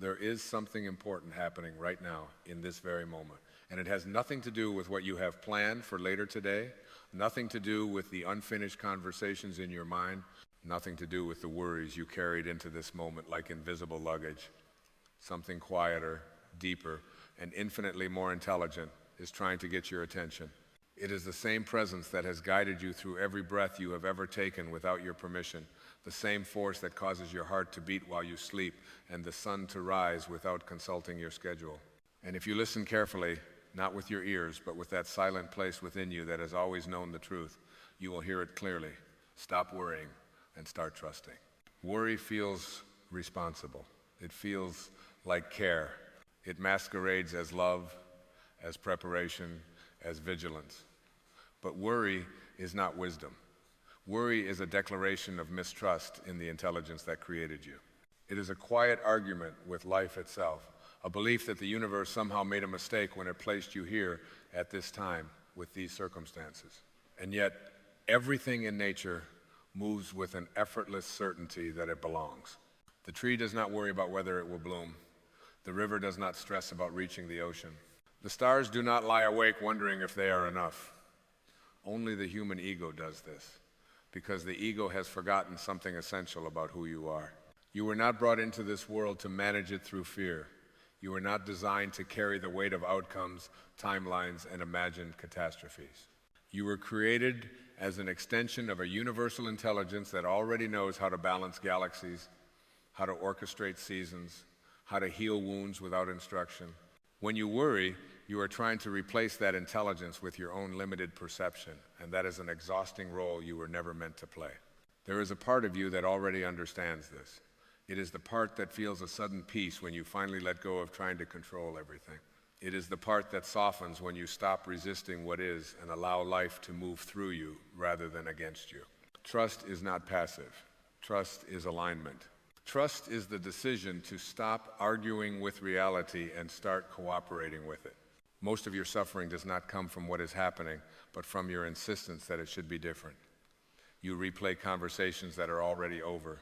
There is something important happening right now in this very moment. And it has nothing to do with what you have planned for later today, nothing to do with the unfinished conversations in your mind, nothing to do with the worries you carried into this moment like invisible luggage. Something quieter, deeper, and infinitely more intelligent is trying to get your attention. It is the same presence that has guided you through every breath you have ever taken without your permission, the same force that causes your heart to beat while you sleep and the sun to rise without consulting your schedule. And if you listen carefully, not with your ears, but with that silent place within you that has always known the truth, you will hear it clearly. Stop worrying and start trusting. Worry feels responsible. It feels like care. It masquerades as love, as preparation, as vigilance. But worry is not wisdom. Worry is a declaration of mistrust in the intelligence that created you. It is a quiet argument with life itself, a belief that the universe somehow made a mistake when it placed you here at this time with these circumstances. And yet, everything in nature moves with an effortless certainty that it belongs. The tree does not worry about whether it will bloom. The river does not stress about reaching the ocean. The stars do not lie awake wondering if they are enough. Only the human ego does this, because the ego has forgotten something essential about who you are. You were not brought into this world to manage it through fear. You were not designed to carry the weight of outcomes, timelines, and imagined catastrophes. You were created as an extension of a universal intelligence that already knows how to balance galaxies, how to orchestrate seasons, how to heal wounds without instruction. When you worry, you are trying to replace that intelligence with your own limited perception, and that is an exhausting role you were never meant to play. There is a part of you that already understands this. It is the part that feels a sudden peace when you finally let go of trying to control everything. It is the part that softens when you stop resisting what is and allow life to move through you rather than against you. Trust is not passive. Trust is alignment. Trust is the decision to stop arguing with reality and start cooperating with it. Most of your suffering does not come from what is happening, but from your insistence that it should be different. You replay conversations that are already over.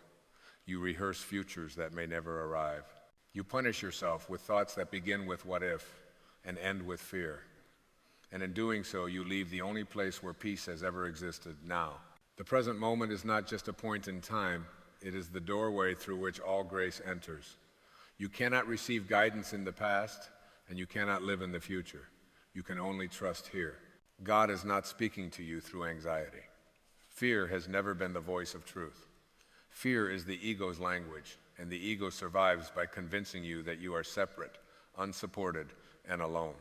You rehearse futures that may never arrive. You punish yourself with thoughts that begin with what if and end with fear. And in doing so, you leave the only place where peace has ever existed, now. The present moment is not just a point in time. It is the doorway through which all grace enters. You cannot receive guidance in the past, and you cannot live in the future. You can only trust here. God is not speaking to you through anxiety. Fear has never been the voice of truth. Fear is the ego's language, and the ego survives by convincing you that you are separate, unsupported, and alone.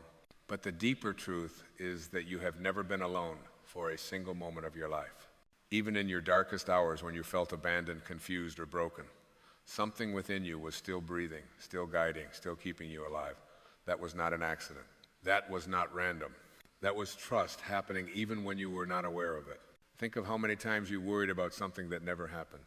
But the deeper truth is that you have never been alone for a single moment of your life. Even in your darkest hours when you felt abandoned, confused, or broken, something within you was still breathing, still guiding, still keeping you alive. That was not an accident. That was not random. That was trust happening even when you were not aware of it. Think of how many times you worried about something that never happened.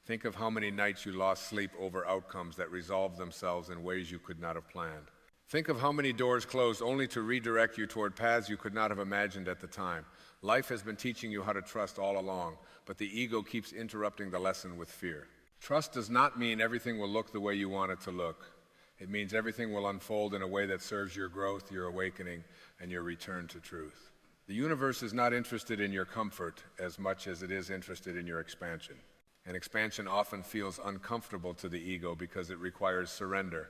Think of how many nights you lost sleep over outcomes that resolved themselves in ways you could not have planned. Think of how many doors closed only to redirect you toward paths you could not have imagined at the time. Life has been teaching you how to trust all along, but the ego keeps interrupting the lesson with fear. Trust does not mean everything will look the way you want it to look. It means everything will unfold in a way that serves your growth, your awakening, and your return to truth. The universe is not interested in your comfort as much as it is interested in your expansion. And expansion often feels uncomfortable to the ego because it requires surrender.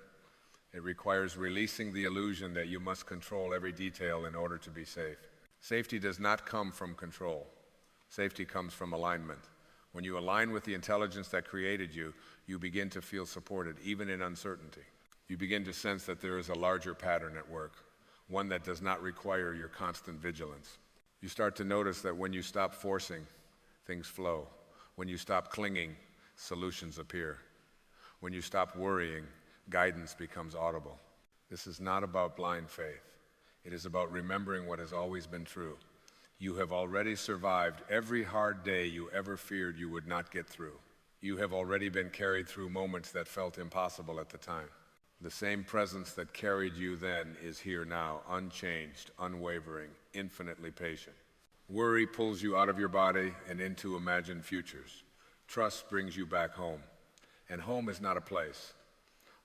It requires releasing the illusion that you must control every detail in order to be safe. Safety does not come from control. Safety comes from alignment. When you align with the intelligence that created you, you begin to feel supported, even in uncertainty. You begin to sense that there is a larger pattern at work, one that does not require your constant vigilance. You start to notice that when you stop forcing, things flow. When you stop clinging, solutions appear. When you stop worrying, guidance becomes audible. This is not about blind faith. It is about remembering what has always been true. You have already survived every hard day you ever feared you would not get through. You have already been carried through moments that felt impossible at the time. The same presence that carried you then is here now, unchanged, unwavering, infinitely patient. Worry pulls you out of your body and into imagined futures. Trust brings you back home. And home is not a place.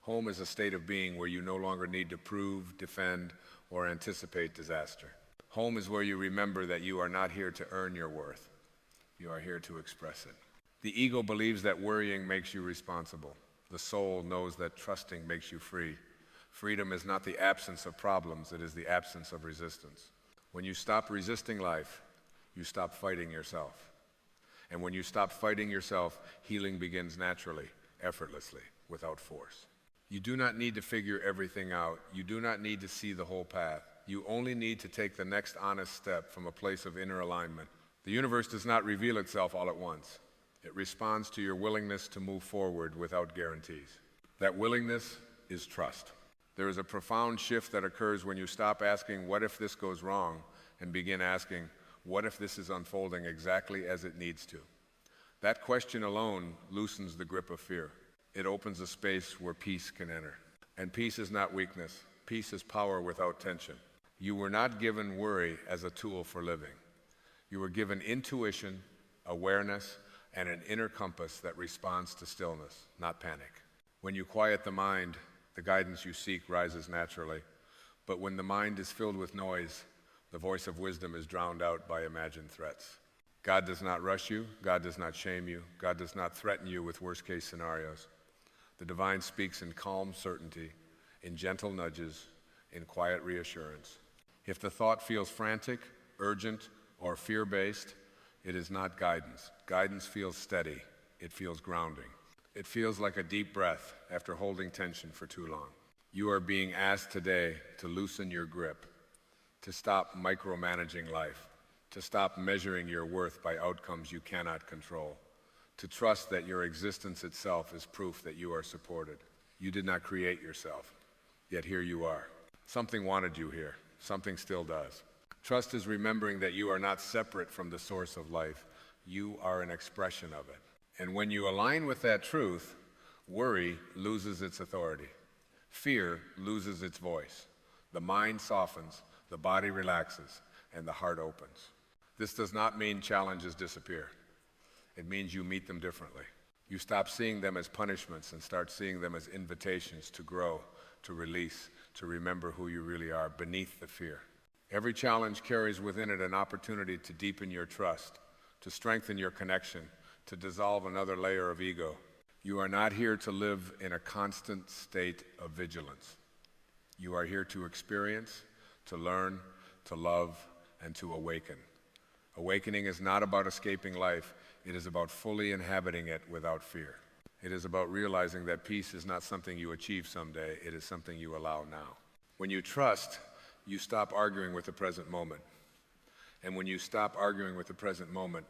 Home is a state of being where you no longer need to prove, defend, or anticipate disaster. Home is where you remember that you are not here to earn your worth. You are here to express it. The ego believes that worrying makes you responsible. The soul knows that trusting makes you free. Freedom is not the absence of problems, it is the absence of resistance. When you stop resisting life, you stop fighting yourself. And when you stop fighting yourself, healing begins naturally, effortlessly, without force. You do not need to figure everything out. You do not need to see the whole path. You only need to take the next honest step from a place of inner alignment. The universe does not reveal itself all at once. It responds to your willingness to move forward without guarantees. That willingness is trust. There is a profound shift that occurs when you stop asking, what if this goes wrong, and begin asking, what if this is unfolding exactly as it needs to? That question alone loosens the grip of fear. It opens a space where peace can enter. And peace is not weakness. Peace is power without tension. You were not given worry as a tool for living. You were given intuition, awareness, and an inner compass that responds to stillness, not panic. When you quiet the mind, the guidance you seek rises naturally. But when the mind is filled with noise, the voice of wisdom is drowned out by imagined threats. God does not rush you. God does not shame you. God does not threaten you with worst-case scenarios. The divine speaks in calm certainty, in gentle nudges, in quiet reassurance. If the thought feels frantic, urgent, or fear-based, it is not guidance. Guidance feels steady. It feels grounding. It feels like a deep breath after holding tension for too long. You are being asked today to loosen your grip, to stop micromanaging life, to stop measuring your worth by outcomes you cannot control, to trust that your existence itself is proof that you are supported. You did not create yourself, yet here you are. Something wanted you here. Something still does. Trust is remembering that you are not separate from the source of life. You are an expression of it. And when you align with that truth, worry loses its authority. Fear loses its voice. The mind softens, the body relaxes, and the heart opens. This does not mean challenges disappear. It means you meet them differently. You stop seeing them as punishments and start seeing them as invitations to grow, to release, to remember who you really are beneath the fear. Every challenge carries within it an opportunity to deepen your trust, to strengthen your connection, to dissolve another layer of ego. You are not here to live in a constant state of vigilance. You are here to experience, to learn, to love, and to awaken. Awakening is not about escaping life. It is about fully inhabiting it without fear. It is about realizing that peace is not something you achieve someday. It is something you allow now. When you trust, you stop arguing with the present moment. And when you stop arguing with the present moment,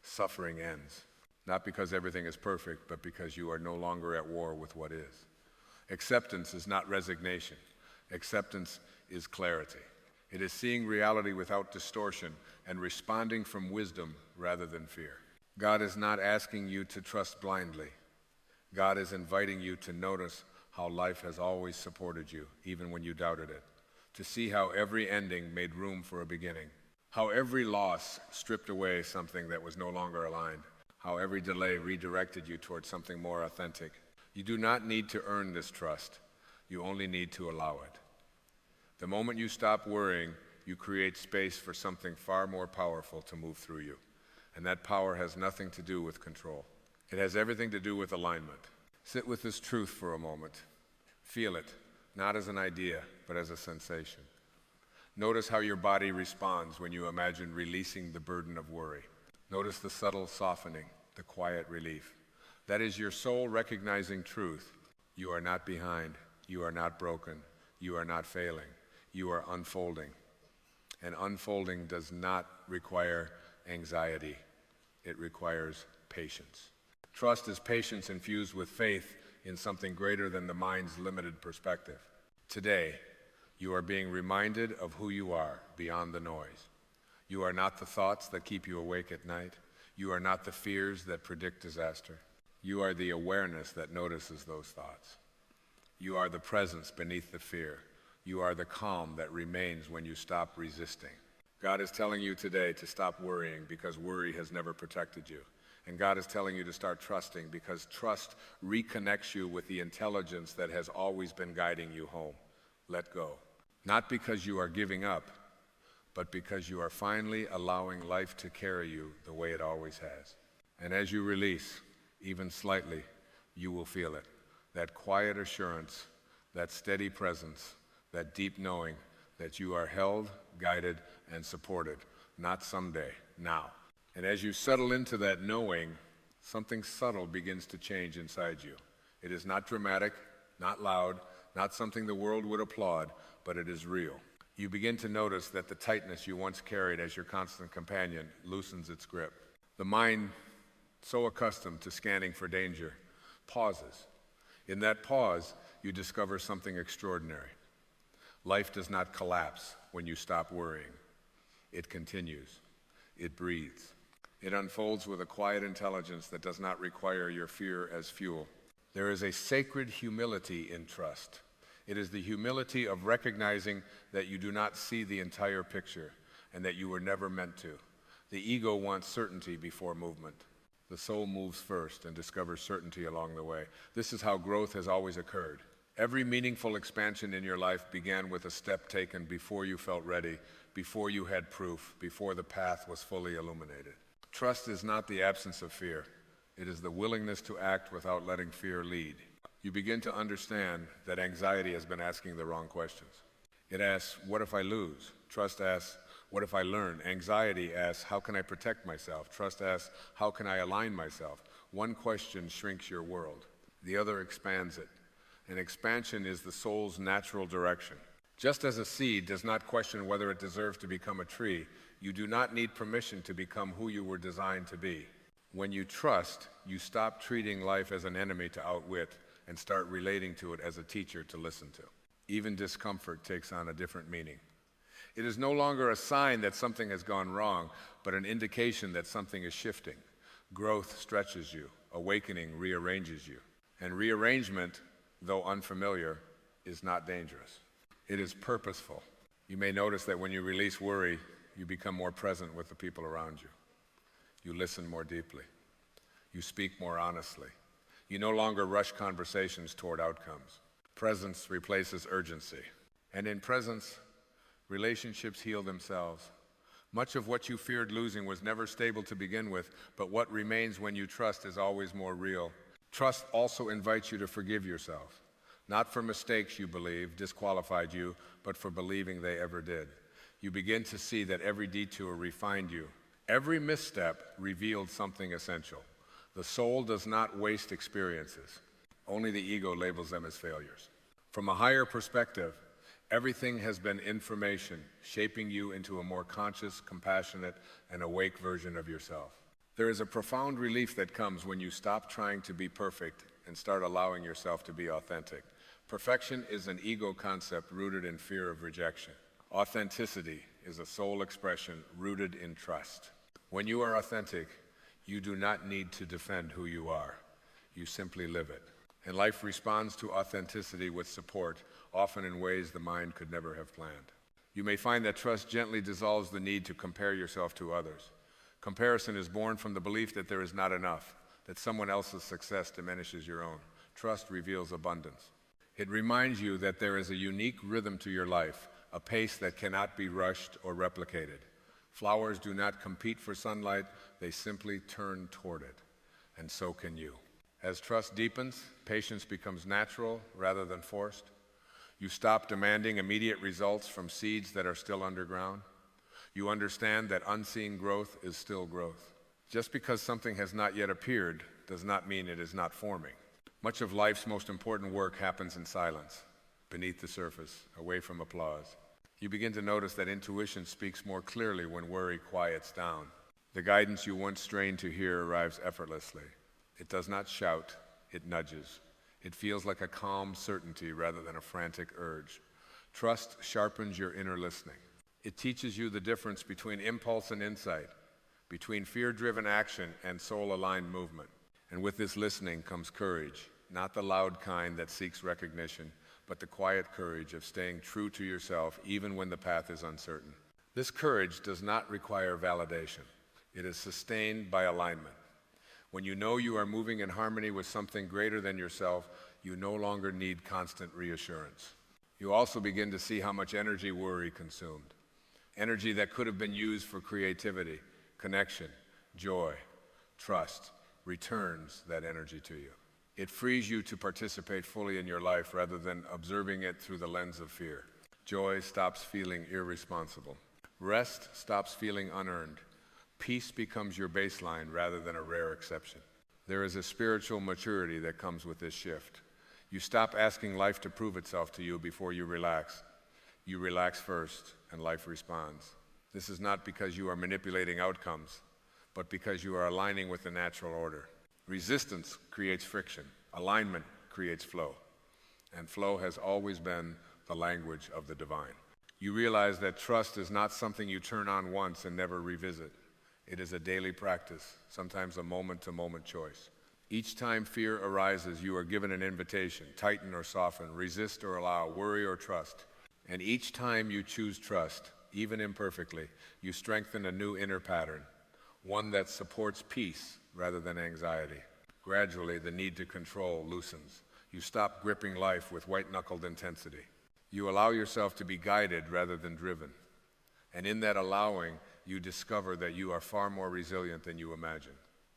suffering ends. Not because everything is perfect, but because you are no longer at war with what is. Acceptance is not resignation. Acceptance is clarity. It is seeing reality without distortion and responding from wisdom rather than fear. God is not asking you to trust blindly. God is inviting you to notice how life has always supported you, even when you doubted it. To see how every ending made room for a beginning. How every loss stripped away something that was no longer aligned. How every delay redirected you towards something more authentic. You do not need to earn this trust. You only need to allow it. The moment you stop worrying, you create space for something far more powerful to move through you. And that power has nothing to do with control. It has everything to do with alignment. Sit with this truth for a moment. Feel it, not as an idea, but as a sensation. Notice how your body responds when you imagine releasing the burden of worry. Notice the subtle softening, the quiet relief. That is your soul recognizing truth. You are not behind. You are not broken. You are not failing. You are unfolding. And unfolding does not require anxiety. It requires patience. Trust is patience infused with faith in something greater than the mind's limited perspective. Today, you are being reminded of who you are beyond the noise. You are not the thoughts that keep you awake at night. You are not the fears that predict disaster. You are the awareness that notices those thoughts. You are the presence beneath the fear. You are the calm that remains when you stop resisting. God is telling you today to stop worrying because worry has never protected you. And God is telling you to start trusting, because trust reconnects you with the intelligence that has always been guiding you home. Let go. Not because you are giving up, but because you are finally allowing life to carry you the way it always has. And as you release, even slightly, you will feel it. That quiet assurance, that steady presence, that deep knowing that you are held, guided, and supported. Not someday, now. And as you settle into that knowing, something subtle begins to change inside you. It is not dramatic, not loud, not something the world would applaud, but it is real. You begin to notice that the tightness you once carried as your constant companion loosens its grip. The mind, so accustomed to scanning for danger, pauses. In that pause, you discover something extraordinary. Life does not collapse when you stop worrying. It continues. It breathes. It unfolds with a quiet intelligence that does not require your fear as fuel. There is a sacred humility in trust. It is the humility of recognizing that you do not see the entire picture and that you were never meant to. The ego wants certainty before movement. The soul moves first and discovers certainty along the way. This is how growth has always occurred. Every meaningful expansion in your life began with a step taken before you felt ready, before you had proof, before the path was fully illuminated. Trust is not the absence of fear. It is the willingness to act without letting fear lead. You begin to understand that anxiety has been asking the wrong questions. It asks, what if I lose? Trust asks, what if I learn? Anxiety asks, how can I protect myself? Trust asks, how can I align myself? One question shrinks your world. The other expands it. And expansion is the soul's natural direction. Just as a seed does not question whether it deserves to become a tree, you do not need permission to become who you were designed to be. When you trust, you stop treating life as an enemy to outwit and start relating to it as a teacher to listen to. Even discomfort takes on a different meaning. It is no longer a sign that something has gone wrong, but an indication that something is shifting. Growth stretches you. Awakening rearranges you. And rearrangement, though unfamiliar, is not dangerous. It is purposeful. You may notice that when you release worry, you become more present with the people around you. You listen more deeply. You speak more honestly. You no longer rush conversations toward outcomes. Presence replaces urgency. And in presence, relationships heal themselves. Much of what you feared losing was never stable to begin with, but what remains when you trust is always more real. Trust also invites you to forgive yourself. Not for mistakes you believe disqualified you, but for believing they ever did. You begin to see that every detour refined you. Every misstep revealed something essential. The soul does not waste experiences. Only the ego labels them as failures. From a higher perspective, everything has been information, shaping you into a more conscious, compassionate, and awake version of yourself. There is a profound relief that comes when you stop trying to be perfect and start allowing yourself to be authentic. Perfection is an ego concept rooted in fear of rejection. Authenticity is a soul expression rooted in trust. When you are authentic, you do not need to defend who you are. You simply live it. And life responds to authenticity with support, often in ways the mind could never have planned. You may find that trust gently dissolves the need to compare yourself to others. Comparison is born from the belief that there is not enough, that someone else's success diminishes your own. Trust reveals abundance. It reminds you that there is a unique rhythm to your life, a pace that cannot be rushed or replicated. Flowers do not compete for sunlight, they simply turn toward it. And so can you. As trust deepens, patience becomes natural rather than forced. You stop demanding immediate results from seeds that are still underground. You understand that unseen growth is still growth. Just because something has not yet appeared does not mean it is not forming. Much of life's most important work happens in silence, beneath the surface, away from applause. You begin to notice that intuition speaks more clearly when worry quiets down. The guidance you once strained to hear arrives effortlessly. It does not shout, it nudges. It feels like a calm certainty rather than a frantic urge. Trust sharpens your inner listening. It teaches you the difference between impulse and insight, between fear-driven action and soul-aligned movement. And with this listening comes courage, not the loud kind that seeks recognition, but the quiet courage of staying true to yourself even when the path is uncertain. This courage does not require validation. It is sustained by alignment. When you know you are moving in harmony with something greater than yourself, you no longer need constant reassurance. You also begin to see how much energy worry consumed. Energy that could have been used for creativity, connection, joy, trust, returns that energy to you. It frees you to participate fully in your life rather than observing it through the lens of fear. Joy stops feeling irresponsible. Rest stops feeling unearned. Peace becomes your baseline rather than a rare exception. There is a spiritual maturity that comes with this shift. You stop asking life to prove itself to you before you relax. You relax first, and life responds. This is not because you are manipulating outcomes, but because you are aligning with the natural order. Resistance creates friction. Alignment creates flow. And flow has always been the language of the divine. You realize that trust is not something you turn on once and never revisit. It is a daily practice, sometimes a moment-to-moment choice. Each time fear arises, you are given an invitation: tighten or soften, resist or allow, worry or trust. And each time you choose trust, even imperfectly, you strengthen a new inner pattern, one that supports peace rather than anxiety. Gradually, the need to control loosens. You stop gripping life with white-knuckled intensity. You allow yourself to be guided rather than driven. And in that allowing, you discover that you are far more resilient than you imagine.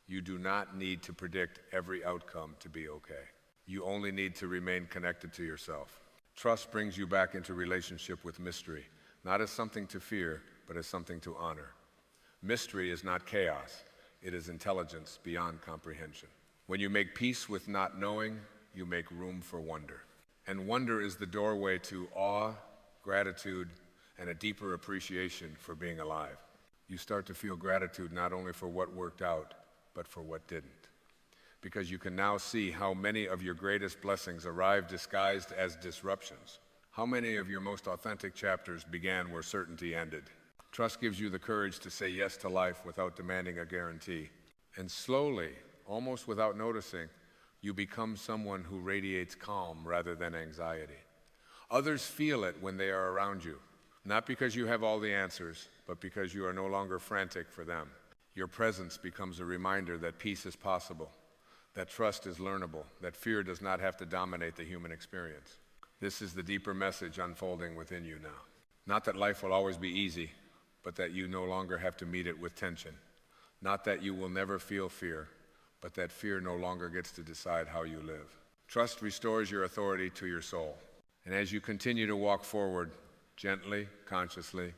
You do not need to predict every outcome to be okay. You only need to remain connected to yourself. Trust brings you back into relationship with mystery, not as something to fear, but as something to honor. Mystery is not chaos. It is intelligence beyond comprehension. When you make peace with not knowing, you make room for wonder. And wonder is the doorway to awe, gratitude, and a deeper appreciation for being alive. You start to feel gratitude not only for what worked out, but for what didn't. Because you can now see how many of your greatest blessings arrived disguised as disruptions. How many of your most authentic chapters began where certainty ended. Trust gives you the courage to say yes to life without demanding a guarantee. And slowly, almost without noticing, you become someone who radiates calm rather than anxiety. Others feel it when they are around you, not because you have all the answers, but because you are no longer frantic for them. Your presence becomes a reminder that peace is possible, that trust is learnable, that fear does not have to dominate the human experience. This is the deeper message unfolding within you now. Not that life will always be easy, but that you no longer have to meet it with tension. Not that you will never feel fear, but that fear no longer gets to decide how you live. Trust restores your authority to your soul. And as you continue to walk forward, gently, consciously,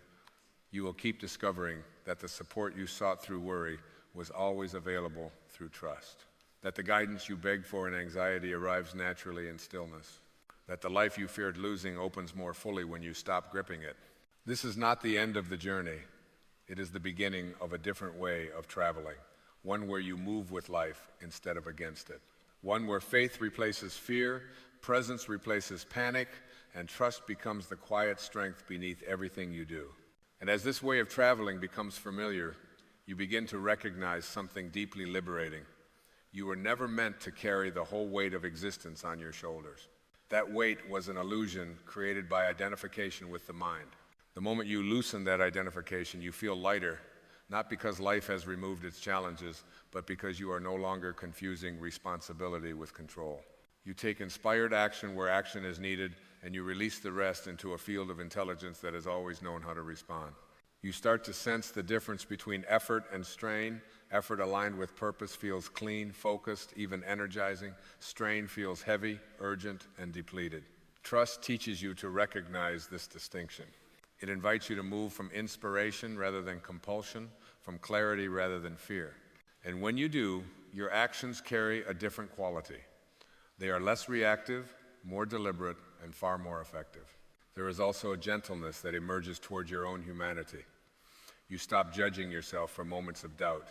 you will keep discovering that the support you sought through worry was always available through trust. That the guidance you begged for in anxiety arrives naturally in stillness. That the life you feared losing opens more fully when you stop gripping it. This is not the end of the journey. It is the beginning of a different way of traveling. One where you move with life instead of against it. One where faith replaces fear, presence replaces panic, and trust becomes the quiet strength beneath everything you do. And as this way of traveling becomes familiar, you begin to recognize something deeply liberating. You were never meant to carry the whole weight of existence on your shoulders. That weight was an illusion created by identification with the mind. The moment you loosen that identification, you feel lighter, not because life has removed its challenges, but because you are no longer confusing responsibility with control. You take inspired action where action is needed, and you release the rest into a field of intelligence that has always known how to respond. You start to sense the difference between effort and strain. Effort aligned with purpose feels clean, focused, even energizing. Strain feels heavy, urgent, and depleted. Trust teaches you to recognize this distinction. It invites you to move from inspiration rather than compulsion, from clarity rather than fear. And when you do, your actions carry a different quality. They are less reactive, more deliberate, and far more effective. There is also a gentleness that emerges toward your own humanity. You stop judging yourself for moments of doubt.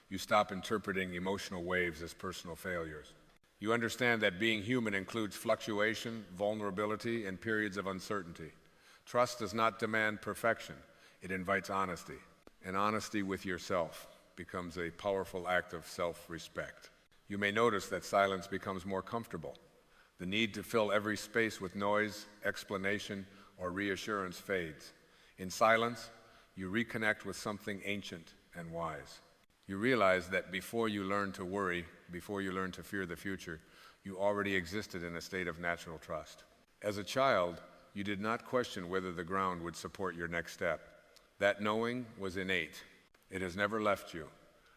You stop interpreting emotional waves as personal failures. You understand that being human includes fluctuation, vulnerability, and periods of uncertainty. Trust does not demand perfection. It invites honesty. And honesty with yourself becomes a powerful act of self-respect. You may notice that silence becomes more comfortable. The need to fill every space with noise, explanation, or reassurance fades. In silence, you reconnect with something ancient and wise. You realize that before you learn to worry, before you learn to fear the future, you already existed in a state of natural trust. As a child, you did not question whether the ground would support your next step. That knowing was innate. It has never left you.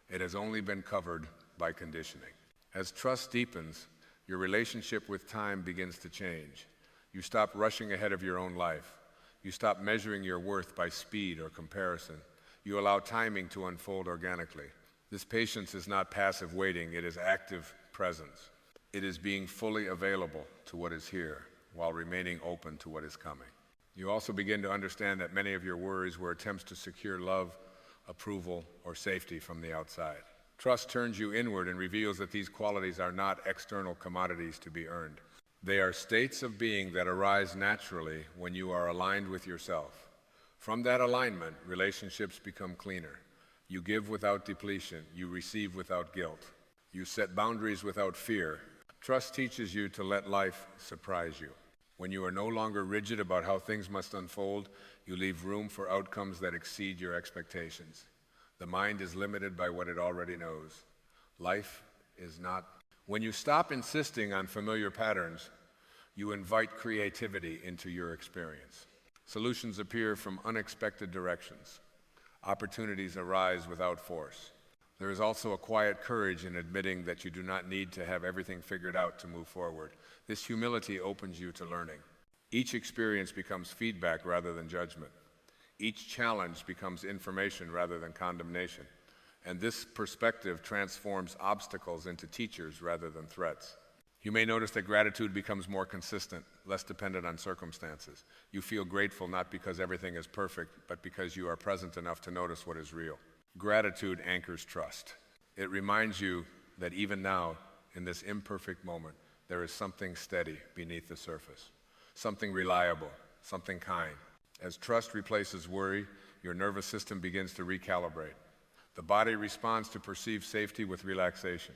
It has only been covered by conditioning. As trust deepens, your relationship with time begins to change. You stop rushing ahead of your own life. You stop measuring your worth by speed or comparison. You allow timing to unfold organically. This patience is not passive waiting, it is active presence. It is being fully available to what is here while remaining open to what is coming. You also begin to understand that many of your worries were attempts to secure love, approval, or safety from the outside. Trust turns you inward and reveals that these qualities are not external commodities to be earned. They are states of being that arise naturally when you are aligned with yourself. From that alignment, relationships become cleaner. You give without depletion. You receive without guilt. You set boundaries without fear. Trust teaches you to let life surprise you. When you are no longer rigid about how things must unfold, you leave room for outcomes that exceed your expectations. The mind is limited by what it already knows. Life is not. When you stop insisting on familiar patterns, you invite creativity into your experience. Solutions appear from unexpected directions. Opportunities arise without force. There is also a quiet courage in admitting that you do not need to have everything figured out to move forward. This humility opens you to learning. Each experience becomes feedback rather than judgment. Each challenge becomes information rather than condemnation. And this perspective transforms obstacles into teachers rather than threats. You may notice that gratitude becomes more consistent, less dependent on circumstances. You feel grateful not because everything is perfect, but because you are present enough to notice what is real. Gratitude anchors trust. It reminds you that even now, in this imperfect moment, there is something steady beneath the surface, something reliable, something kind. As trust replaces worry, your nervous system begins to recalibrate. The body responds to perceived safety with relaxation.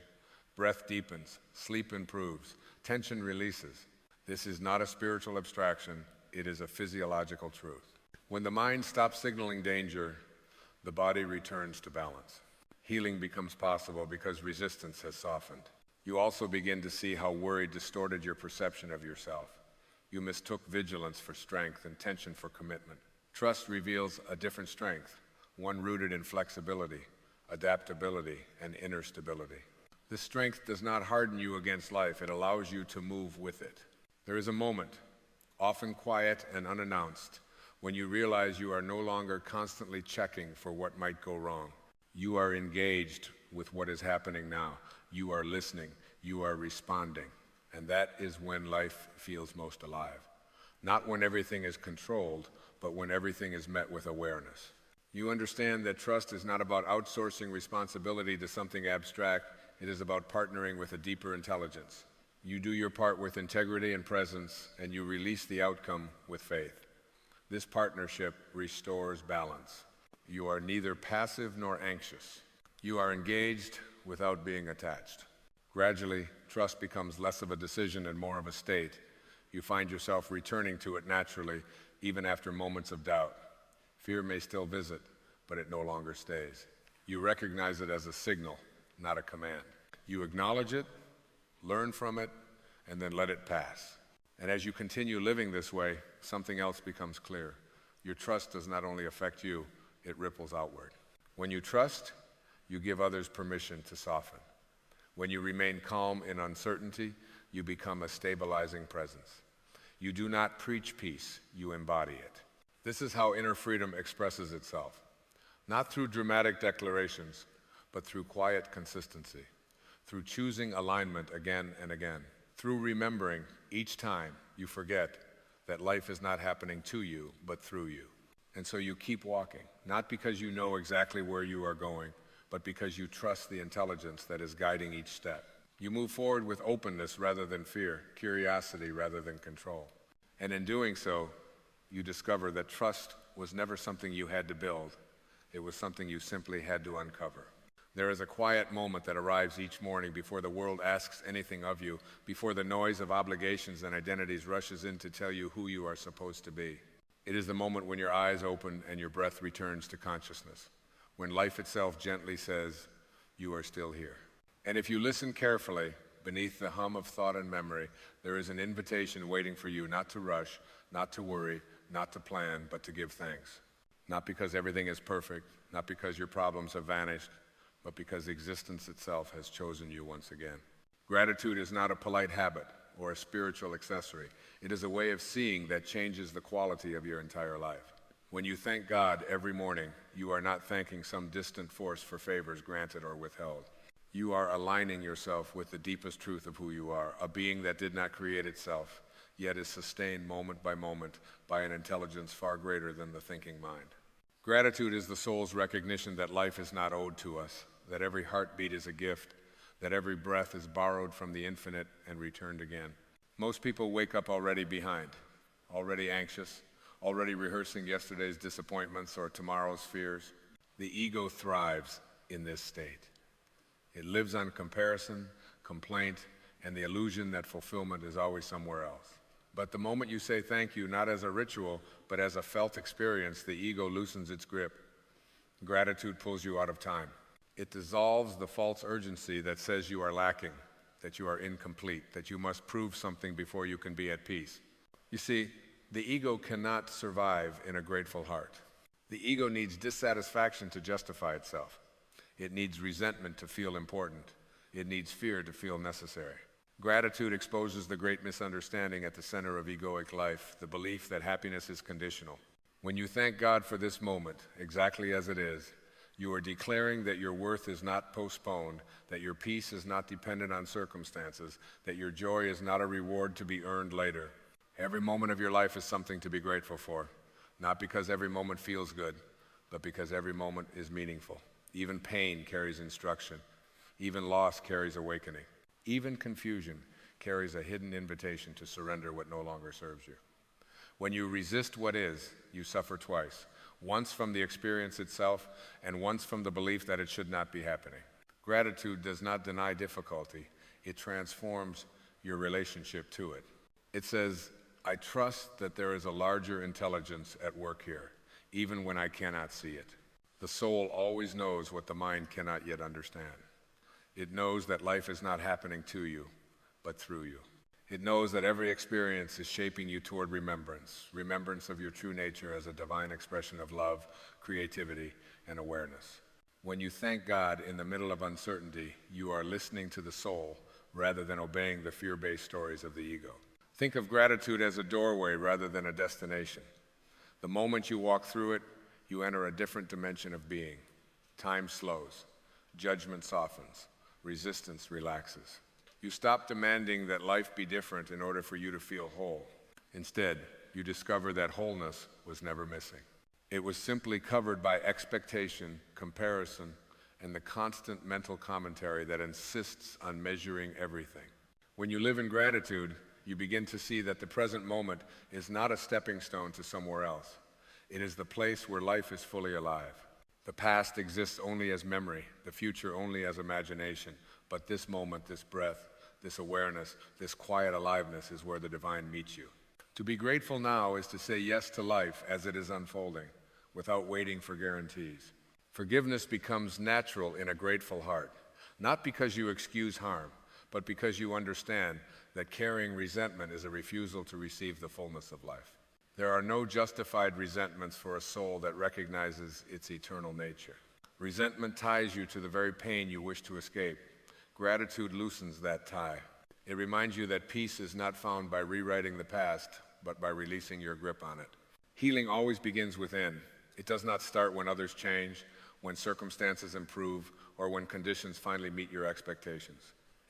Breath deepens, sleep improves, tension releases. This is not a spiritual abstraction, it is a physiological truth. When the mind stops signaling danger, the body returns to balance. Healing becomes possible because resistance has softened. You also begin to see how worry distorted your perception of yourself. You mistook vigilance for strength and tension for commitment. Trust reveals a different strength, one rooted in flexibility, adaptability, and inner stability. This strength does not harden you against life, it allows you to move with it. There is a moment, often quiet and unannounced, when you realize you are no longer constantly checking for what might go wrong. You are engaged with what is happening now. You are listening. You are responding. And that is when life feels most alive. Not when everything is controlled, but when everything is met with awareness. You understand that trust is not about outsourcing responsibility to something abstract. It is about partnering with a deeper intelligence. You do your part with integrity and presence, and you release the outcome with faith. This partnership restores balance. You are neither passive nor anxious. You are engaged without being attached. Gradually, trust becomes less of a decision and more of a state. You find yourself returning to it naturally, even after moments of doubt. Fear may still visit, but it no longer stays. You recognize it as a signal, not a command. You acknowledge it, learn from it, and then let it pass. And as you continue living this way, something else becomes clear. Your trust does not only affect you, it ripples outward. When you trust, you give others permission to soften. When you remain calm in uncertainty, you become a stabilizing presence. You do not preach peace, you embody it. This is how inner freedom expresses itself. Not through dramatic declarations, but through quiet consistency, through choosing alignment again and again, through remembering each time you forget that life is not happening to you, but through you. And so you keep walking, not because you know exactly where you are going, but because you trust the intelligence that is guiding each step. You move forward with openness rather than fear, curiosity rather than control. And in doing so, you discover that trust was never something you had to build. It was something you simply had to uncover. There is a quiet moment that arrives each morning before the world asks anything of you, before the noise of obligations and identities rushes in to tell you who you are supposed to be. It is the moment when your eyes open and your breath returns to consciousness, when life itself gently says, you are still here. And if you listen carefully, beneath the hum of thought and memory, there is an invitation waiting for you not to rush, not to worry, not to plan, but to give thanks. Not because everything is perfect, not because your problems have vanished, but because existence itself has chosen you once again. Gratitude is not a polite habit or a spiritual accessory. It is a way of seeing that changes the quality of your entire life. When you thank God every morning, you are not thanking some distant force for favors granted or withheld. You are aligning yourself with the deepest truth of who you are, a being that did not create itself, yet is sustained moment by moment by an intelligence far greater than the thinking mind. Gratitude is the soul's recognition that life is not owed to us, that every heartbeat is a gift, that every breath is borrowed from the infinite and returned again. Most people wake up already behind, already anxious, already rehearsing yesterday's disappointments or tomorrow's fears. The ego thrives in this state. It lives on comparison, complaint, and the illusion that fulfillment is always somewhere else. But the moment you say thank you, not as a ritual, but as a felt experience, the ego loosens its grip. Gratitude pulls you out of time. It dissolves the false urgency that says you are lacking, that you are incomplete, that you must prove something before you can be at peace. You see, the ego cannot survive in a grateful heart. The ego needs dissatisfaction to justify itself. It needs resentment to feel important. It needs fear to feel necessary. Gratitude exposes the great misunderstanding at the center of egoic life, the belief that happiness is conditional. When you thank God for this moment, exactly as it is, you are declaring that your worth is not postponed, that your peace is not dependent on circumstances, that your joy is not a reward to be earned later. Every moment of your life is something to be grateful for, not because every moment feels good, but because every moment is meaningful. Even pain carries instruction. Even loss carries awakening. Even confusion carries a hidden invitation to surrender what no longer serves you. When you resist what is, you suffer twice. Once from the experience itself, and once from the belief that it should not be happening. Gratitude does not deny difficulty. It transforms your relationship to it. It says, I trust that there is a larger intelligence at work here, even when I cannot see it. The soul always knows what the mind cannot yet understand. It knows that life is not happening to you, but through you. It knows that every experience is shaping you toward remembrance, remembrance of your true nature as a divine expression of love, creativity, and awareness. When you thank God in the middle of uncertainty, you are listening to the soul rather than obeying the fear-based stories of the ego. Think of gratitude as a doorway rather than a destination. The moment you walk through it, you enter a different dimension of being. Time slows, judgment softens, resistance relaxes. You stop demanding that life be different in order for you to feel whole. Instead, you discover that wholeness was never missing. It was simply covered by expectation, comparison, and the constant mental commentary that insists on measuring everything. When you live in gratitude, you begin to see that the present moment is not a stepping stone to somewhere else. It is the place where life is fully alive. The past exists only as memory, the future only as imagination, but this moment, this breath, this awareness, this quiet aliveness is where the divine meets you. To be grateful now is to say yes to life as it is unfolding, without waiting for guarantees. Forgiveness becomes natural in a grateful heart, not because you excuse harm, but because you understand that carrying resentment is a refusal to receive the fullness of life. There are no justified resentments for a soul that recognizes its eternal nature. Resentment ties you to the very pain you wish to escape. Gratitude loosens that tie. It reminds you that peace is not found by rewriting the past, but by releasing your grip on it. Healing always begins within. It does not start when others change, when circumstances improve, or when conditions finally meet your expectations.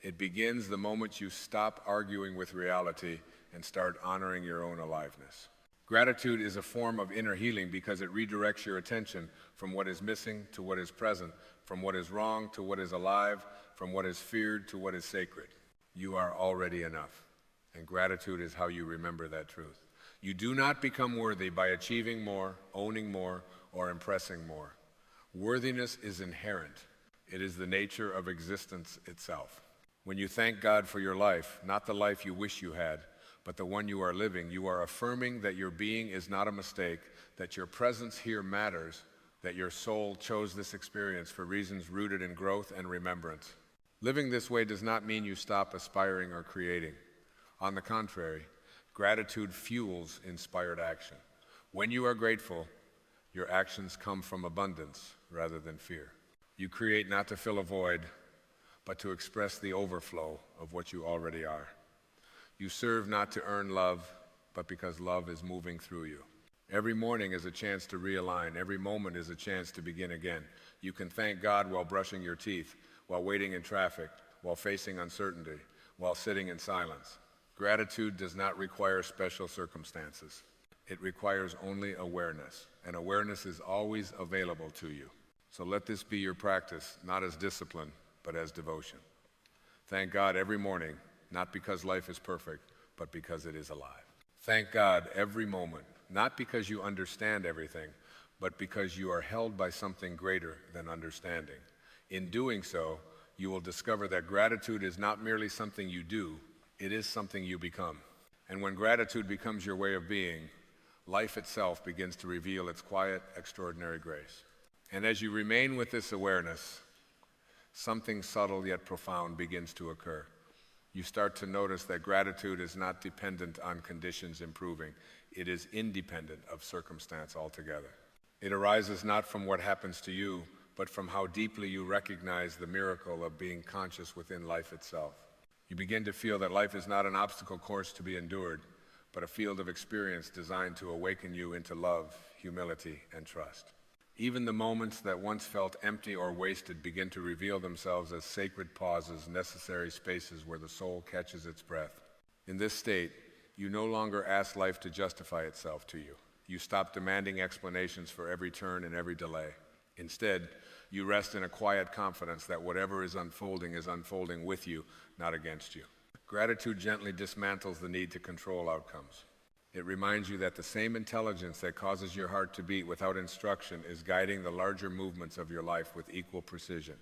It begins the moment you stop arguing with reality and start honoring your own aliveness. Gratitude is a form of inner healing because it redirects your attention from what is missing to what is present, from what is wrong to what is alive, from what is feared to what is sacred. You are already enough, and gratitude is how you remember that truth. You do not become worthy by achieving more, owning more, or impressing more. Worthiness is inherent. It is the nature of existence itself. When you thank God for your life, not the life you wish you had, but the one you are living, you are affirming that your being is not a mistake, that your presence here matters that your soul chose this experience for reasons rooted in growth and remembrance. Living this way does not mean you stop aspiring or creating. On the contrary, gratitude fuels inspired action. When you are grateful, your actions come from abundance rather than fear. You create not to fill a void, but to express the overflow of what you already are. You serve not to earn love, but because love is moving through you. Every morning is a chance to realign. Every moment is a chance to begin again. You can thank God while brushing your teeth, while waiting in traffic, while facing uncertainty, while sitting in silence. Gratitude does not require special circumstances. It requires only awareness, and awareness is always available to you. So let this be your practice, not as discipline, but as devotion. Thank God every morning, not because life is perfect, but because it is alive. Thank God every moment, not because you understand everything, but because you are held by something greater than understanding. In doing so, you will discover that gratitude is not merely something you do, it is something you become. And when gratitude becomes your way of being, life itself begins to reveal its quiet, extraordinary grace. And as you remain with this awareness, something subtle yet profound begins to occur. You start to notice that gratitude is not dependent on conditions improving. It is independent of circumstance altogether. It arises not from what happens to you, but from how deeply you recognize the miracle of being conscious within life itself. You begin to feel that life is not an obstacle course to be endured, but a field of experience designed to awaken you into love, humility, and trust. Even the moments that once felt empty or wasted begin to reveal themselves as sacred pauses, necessary spaces where the soul catches its breath. In this state, you no longer ask life to justify itself to you. You stop demanding explanations for every turn and every delay. Instead, you rest in a quiet confidence that whatever is unfolding with you, not against you. Gratitude gently dismantles the need to control outcomes. It reminds you that the same intelligence that causes your heart to beat without instruction is guiding the larger movements of your life with equal precision.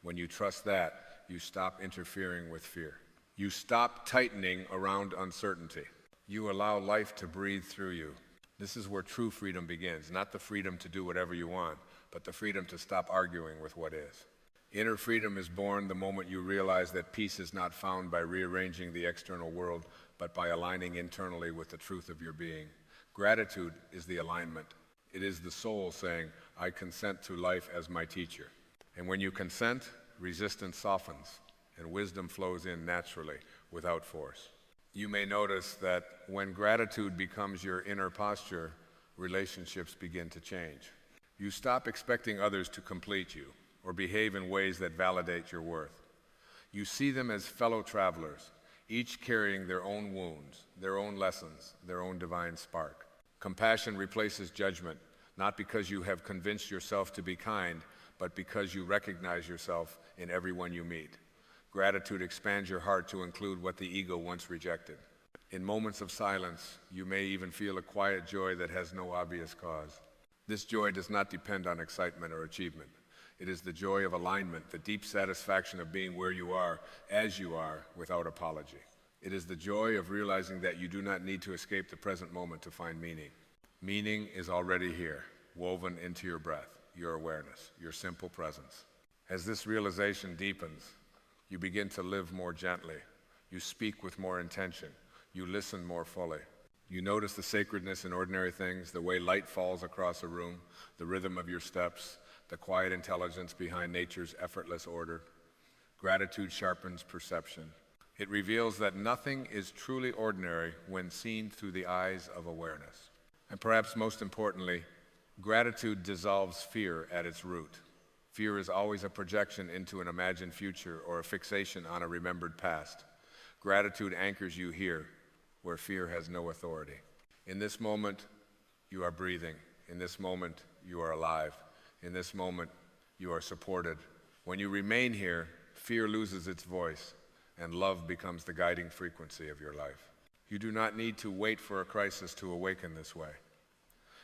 When you trust that, you stop interfering with fear. You stop tightening around uncertainty. You allow life to breathe through you. This is where true freedom begins, not the freedom to do whatever you want, but the freedom to stop arguing with what is. Inner freedom is born the moment you realize that peace is not found by rearranging the external world, but by aligning internally with the truth of your being. Gratitude is the alignment. It is the soul saying, I consent to life as my teacher. And when you consent, resistance softens, and wisdom flows in naturally, without force. You may notice that when gratitude becomes your inner posture, relationships begin to change. You stop expecting others to complete you or behave in ways that validate your worth. You see them as fellow travelers, each carrying their own wounds, their own lessons, their own divine spark. Compassion replaces judgment, not because you have convinced yourself to be kind, but because you recognize yourself in everyone you meet. Gratitude expands your heart to include what the ego once rejected. In moments of silence, you may even feel a quiet joy that has no obvious cause. This joy does not depend on excitement or achievement. It is the joy of alignment, the deep satisfaction of being where you are, as you are, without apology. It is the joy of realizing that you do not need to escape the present moment to find meaning. Meaning is already here, woven into your breath, your awareness, your simple presence. As this realization deepens, you begin to live more gently. You speak with more intention. You listen more fully. You notice the sacredness in ordinary things, the way light falls across a room, the rhythm of your steps, the quiet intelligence behind nature's effortless order. Gratitude sharpens perception. It reveals that nothing is truly ordinary when seen through the eyes of awareness. And perhaps most importantly, gratitude dissolves fear at its root. Fear is always a projection into an imagined future or a fixation on a remembered past. Gratitude anchors you here, where fear has no authority. In this moment, you are breathing. In this moment, you are alive. In this moment, you are supported. When you remain here, fear loses its voice, and love becomes the guiding frequency of your life. You do not need to wait for a crisis to awaken this way.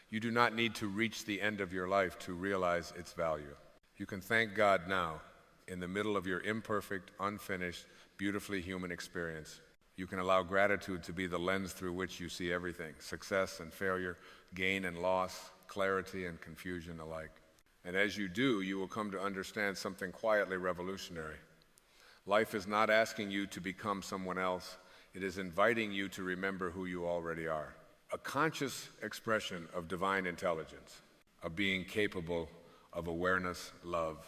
You do not need to reach the end of your life to realize its value. You can thank God now, in the middle of your imperfect, unfinished, beautifully human experience. You can allow gratitude to be the lens through which you see everything, success and failure, gain and loss, clarity and confusion alike. And as you do, you will come to understand something quietly revolutionary. Life is not asking you to become someone else. It is inviting you to remember who you already are. A conscious expression of divine intelligence, of being capable of awareness, love,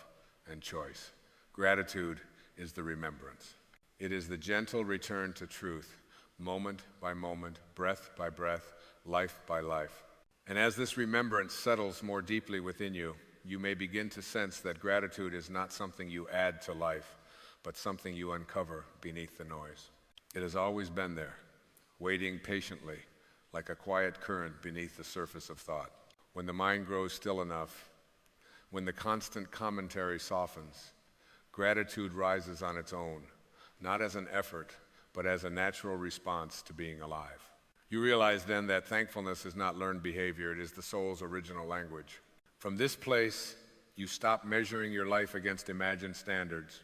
and choice. Gratitude is the remembrance. It is the gentle return to truth, moment by moment, breath by breath, life by life. And as this remembrance settles more deeply within you, you may begin to sense that gratitude is not something you add to life, but something you uncover beneath the noise. It has always been there, waiting patiently, like a quiet current beneath the surface of thought. When the mind grows still enough, when the constant commentary softens, gratitude rises on its own, not as an effort, but as a natural response to being alive. You realize then that thankfulness is not learned behavior, it is the soul's original language. From this place, you stop measuring your life against imagined standards.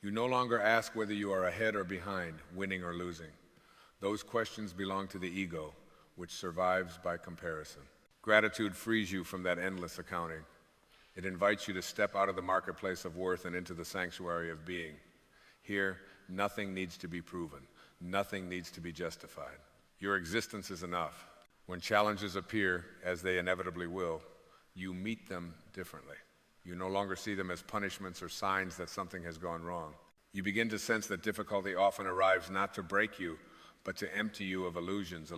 You no longer ask whether you are ahead or behind, winning or losing. Those questions belong to the ego, which survives by comparison. Gratitude frees you from that endless accounting. It invites you to step out of the marketplace of worth and into the sanctuary of being. Here, nothing needs to be proven. Nothing needs to be justified. Your existence is enough. When challenges appear, as they inevitably will, you meet them differently. You no longer see them as punishments or signs that something has gone wrong. You begin to sense that difficulty often arrives not to break you, but to empty you of illusions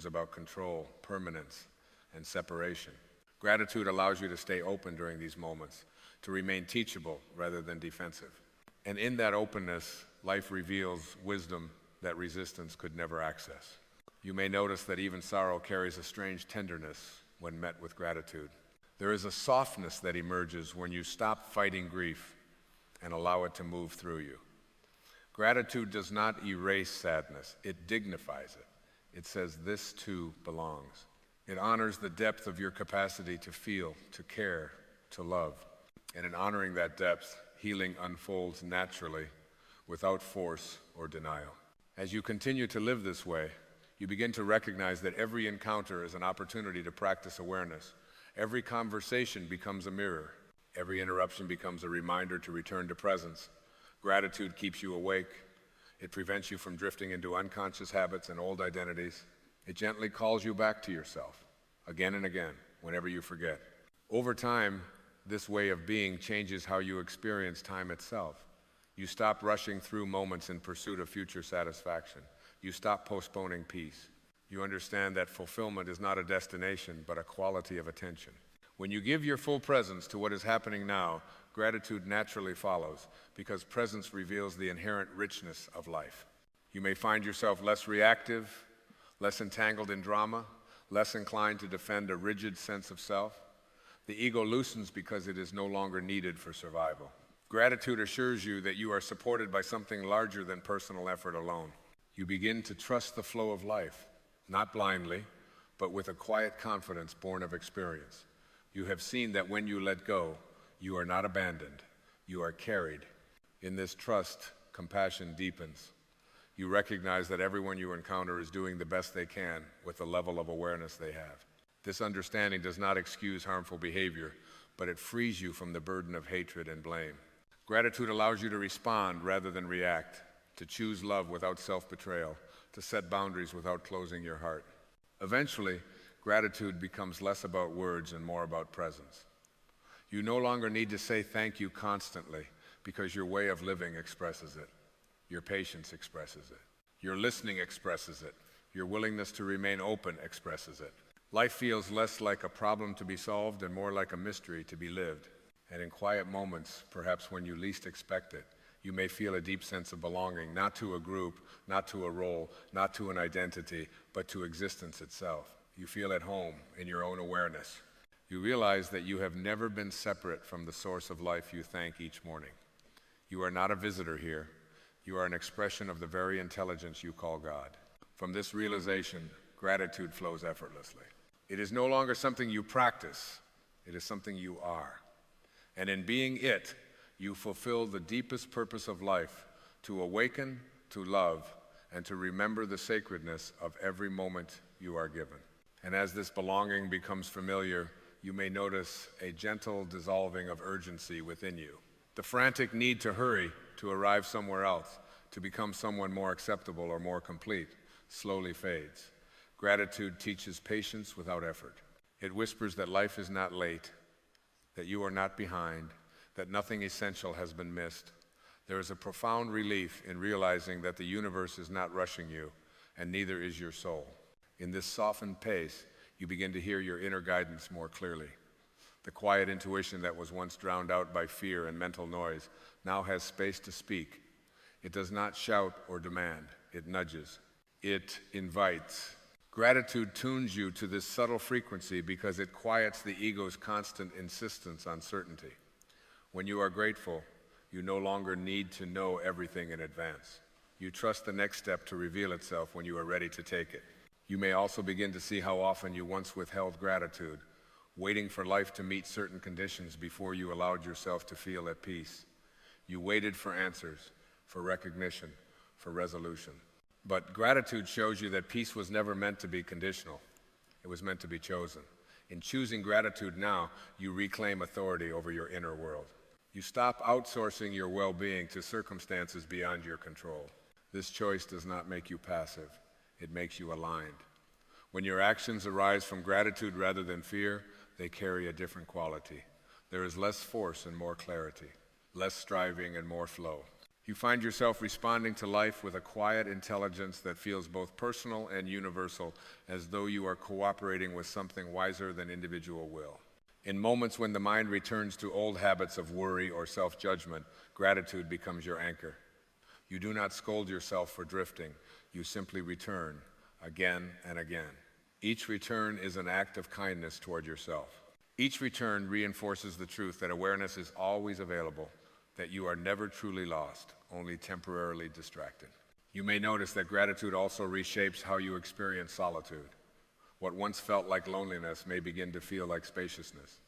about control, permanence, and separation. Gratitude allows you to stay open during these moments, to remain teachable rather than defensive. And in that openness, life reveals wisdom that resistance could never access. You may notice that even sorrow carries a strange tenderness when met with gratitude. There is a softness that emerges when you stop fighting grief and allow it to move through you. Gratitude does not erase sadness, it dignifies it. It says this too belongs. It honors the depth of your capacity to feel, to care, to love. And in honoring that depth, healing unfolds naturally, without force or denial. As you continue to live this way, you begin to recognize that every encounter is an opportunity to practice awareness. Every conversation becomes a mirror. Every interruption becomes a reminder to return to presence. Gratitude keeps you awake. It prevents you from drifting into unconscious habits and old identities. It gently calls you back to yourself, again and again, whenever you forget. Over time, this way of being changes how you experience time itself. You stop rushing through moments in pursuit of future satisfaction. You stop postponing peace. You understand that fulfillment is not a destination, but a quality of attention. When you give your full presence to what is happening now, gratitude naturally follows, because presence reveals the inherent richness of life. You may find yourself less reactive, less entangled in drama, less inclined to defend a rigid sense of self. The ego loosens because it is no longer needed for survival. Gratitude assures you that you are supported by something larger than personal effort alone. You begin to trust the flow of life, not blindly, but with a quiet confidence born of experience. You have seen that when you let go, you are not abandoned, you are carried. In this trust, compassion deepens. You recognize that everyone you encounter is doing the best they can with the level of awareness they have. This understanding does not excuse harmful behavior, but it frees you from the burden of hatred and blame. Gratitude allows you to respond rather than react, to choose love without self-betrayal, to set boundaries without closing your heart. Eventually, gratitude becomes less about words and more about presence. You no longer need to say thank you constantly because your way of living expresses it. Your patience expresses it. Your listening expresses it. Your willingness to remain open expresses it. Life feels less like a problem to be solved and more like a mystery to be lived. And in quiet moments, perhaps when you least expect it, you may feel a deep sense of belonging, not to a group, not to a role, not to an identity, but to existence itself. You feel at home in your own awareness. You realize that you have never been separate from the source of life you thank each morning. You are not a visitor here. You are an expression of the very intelligence you call God. From this realization, gratitude flows effortlessly. It is no longer something you practice. It is something you are. And in being it, you fulfill the deepest purpose of life, to awaken, to love, and to remember the sacredness of every moment you are given. And as this belonging becomes familiar, you may notice a gentle dissolving of urgency within you. The frantic need to hurry, to arrive somewhere else, to become someone more acceptable or more complete, slowly fades. Gratitude teaches patience without effort. It whispers that life is not late, that you are not behind, that nothing essential has been missed. There is a profound relief in realizing that the universe is not rushing you, and neither is your soul. In this softened pace, you begin to hear your inner guidance more clearly. The quiet intuition that was once drowned out by fear and mental noise now has space to speak. It does not shout or demand, it nudges, it invites. Gratitude tunes you to this subtle frequency because it quiets the ego's constant insistence on certainty. When you are grateful, you no longer need to know everything in advance. You trust the next step to reveal itself when you are ready to take it. You may also begin to see how often you once withheld gratitude, waiting for life to meet certain conditions before you allowed yourself to feel at peace. You waited for answers, for recognition, for resolution. But gratitude shows you that peace was never meant to be conditional. It was meant to be chosen. In choosing gratitude now, you reclaim authority over your inner world. You stop outsourcing your well-being to circumstances beyond your control. This choice does not make you passive. It makes you aligned. When your actions arise from gratitude rather than fear, they carry a different quality. There is less force and more clarity, less striving and more flow. You find yourself responding to life with a quiet intelligence that feels both personal and universal, as though you are cooperating with something wiser than individual will. In moments when the mind returns to old habits of worry or self-judgment, gratitude becomes your anchor. You do not scold yourself for drifting. You simply return again and again. Each return is an act of kindness toward yourself. Each return reinforces the truth that awareness is always available, that you are never truly lost, only temporarily distracted. You may notice that gratitude also reshapes how you experience solitude. What once felt like loneliness may begin to feel like spaciousness.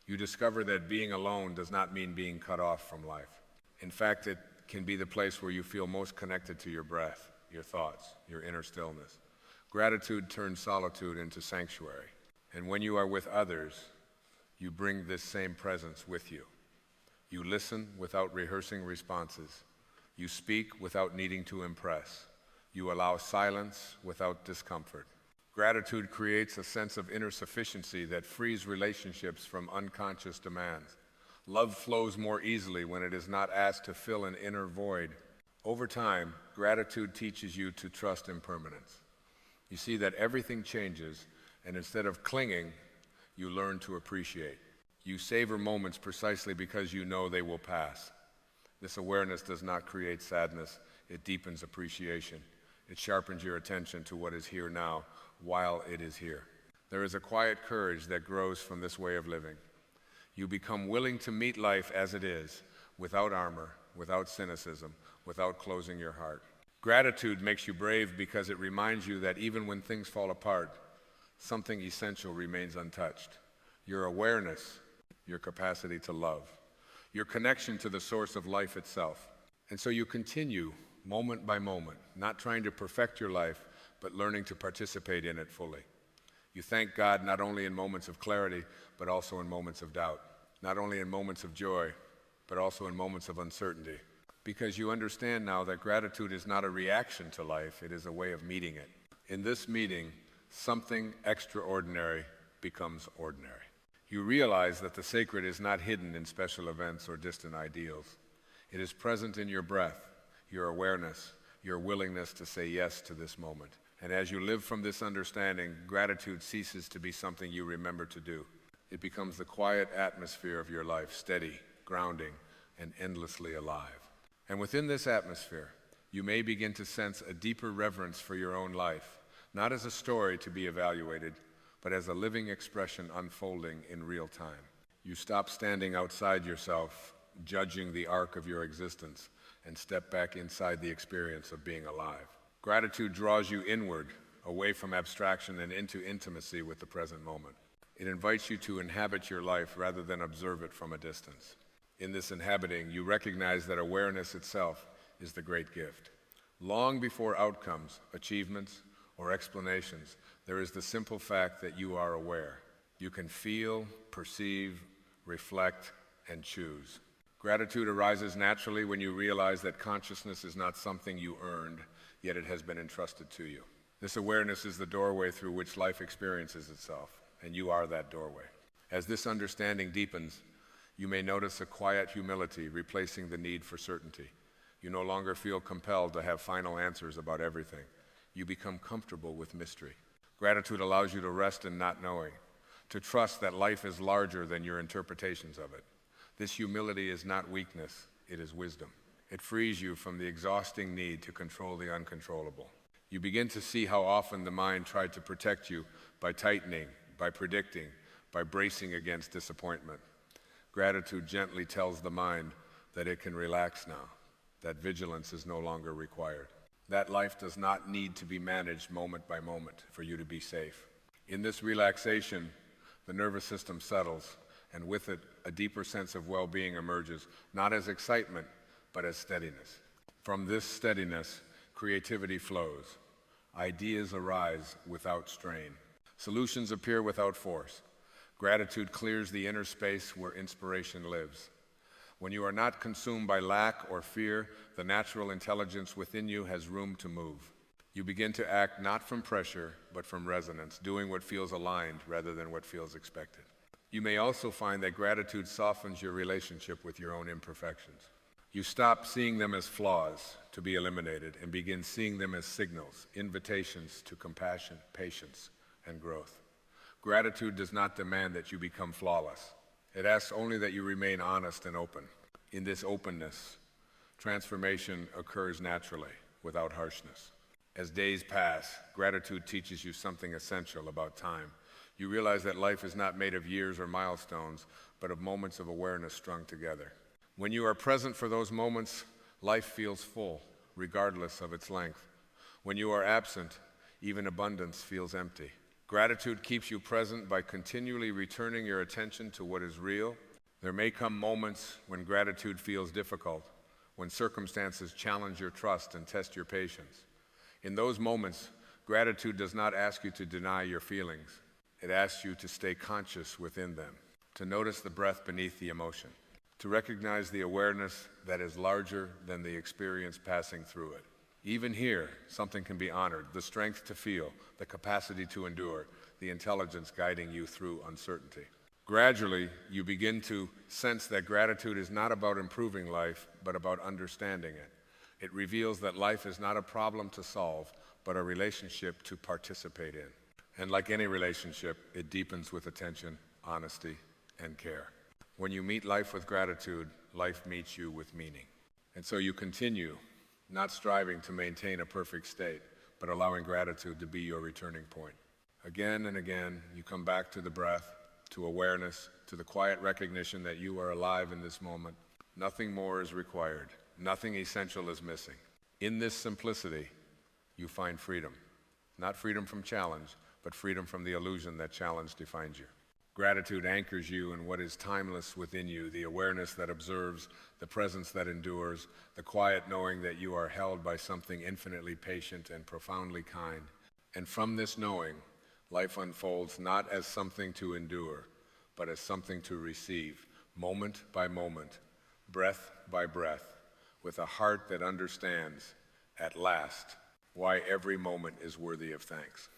You discover that being alone does not mean being cut off from life. In fact, it can be the place where you feel most connected to your breath, your thoughts, your inner stillness. Gratitude turns solitude into sanctuary. And when you are with others, you bring this same presence with you. You listen without rehearsing responses. You speak without needing to impress. You allow silence without discomfort. Gratitude creates a sense of inner sufficiency that frees relationships from unconscious demands. Love flows more easily when it is not asked to fill an inner void. Over time, gratitude teaches you to trust impermanence. You see that everything changes, and instead of clinging, you learn to appreciate. You savor moments precisely because you know they will pass. This awareness does not create sadness, it deepens appreciation. It sharpens your attention to what is here now while it is here. There is a quiet courage that grows from this way of living. You become willing to meet life as it is, without armor, without cynicism, without closing your heart. Gratitude makes you brave because it reminds you that even when things fall apart, something essential remains untouched. Your awareness, your capacity to love, your connection to the source of life itself. And so you continue moment by moment, not trying to perfect your life, but learning to participate in it fully. You thank God not only in moments of clarity, but also in moments of doubt, not only in moments of joy, but also in moments of uncertainty. Because you understand now that gratitude is not a reaction to life, it is a way of meeting it. In this meeting, something extraordinary becomes ordinary. You realize that the sacred is not hidden in special events or distant ideals. It is present in your breath, your awareness, your willingness to say yes to this moment. And as you live from this understanding, gratitude ceases to be something you remember to do. It becomes the quiet atmosphere of your life, steady, grounding, and endlessly alive. And within this atmosphere, you may begin to sense a deeper reverence for your own life, not as a story to be evaluated, but as a living expression unfolding in real time. You stop standing outside yourself, judging the arc of your existence, and step back inside the experience of being alive. Gratitude draws you inward, away from abstraction and into intimacy with the present moment. It invites you to inhabit your life rather than observe it from a distance. In this inhabiting, you recognize that awareness itself is the great gift. Long before outcomes, achievements, or explanations, there is the simple fact that you are aware. You can feel, perceive, reflect, and choose. Gratitude arises naturally when you realize that consciousness is not something you earned, yet it has been entrusted to you. This awareness is the doorway through which life experiences itself, and you are that doorway. As this understanding deepens, you may notice a quiet humility replacing the need for certainty. You no longer feel compelled to have final answers about everything. You become comfortable with mystery. Gratitude allows you to rest in not knowing, to trust that life is larger than your interpretations of it. This humility is not weakness, it is wisdom. It frees you from the exhausting need to control the uncontrollable. You begin to see how often the mind tried to protect you by tightening, by predicting, by bracing against disappointment. Gratitude gently tells the mind that it can relax now, that vigilance is no longer required, that life does not need to be managed moment by moment for you to be safe. In this relaxation, the nervous system settles, and with it, a deeper sense of well-being emerges, not as excitement, but as steadiness. From this steadiness, creativity flows. Ideas arise without strain. Solutions appear without force. Gratitude clears the inner space where inspiration lives. When you are not consumed by lack or fear, the natural intelligence within you has room to move. You begin to act not from pressure, but from resonance, doing what feels aligned rather than what feels expected. You may also find that gratitude softens your relationship with your own imperfections. You stop seeing them as flaws to be eliminated and begin seeing them as signals, invitations to compassion, patience, and growth. Gratitude does not demand that you become flawless. It asks only that you remain honest and open. In this openness, transformation occurs naturally, without harshness. As days pass, gratitude teaches you something essential about time. You realize that life is not made of years or milestones, but of moments of awareness strung together. When you are present for those moments, life feels full, regardless of its length. When you are absent, even abundance feels empty. Gratitude keeps you present by continually returning your attention to what is real. There may come moments when gratitude feels difficult, when circumstances challenge your trust and test your patience. In those moments, gratitude does not ask you to deny your feelings. It asks you to stay conscious within them, to notice the breath beneath the emotion, to recognize the awareness that is larger than the experience passing through it. Even here, something can be honored, the strength to feel, the capacity to endure, the intelligence guiding you through uncertainty. Gradually, you begin to sense that gratitude is not about improving life, but about understanding it. It reveals that life is not a problem to solve, but a relationship to participate in. And like any relationship, it deepens with attention, honesty, and care. When you meet life with gratitude, life meets you with meaning. And so you continue, not striving to maintain a perfect state, but allowing gratitude to be your returning point. Again and again, you come back to the breath, to awareness, to the quiet recognition that you are alive in this moment. Nothing more is required. Nothing essential is missing. In this simplicity, you find freedom. Not freedom from challenge, but freedom from the illusion that challenge defines you. Gratitude anchors you in what is timeless within you, the awareness that observes, the presence that endures, the quiet knowing that you are held by something infinitely patient and profoundly kind. And from this knowing, life unfolds not as something to endure, but as something to receive, moment by moment, breath by breath, with a heart that understands, at last, why every moment is worthy of thanks.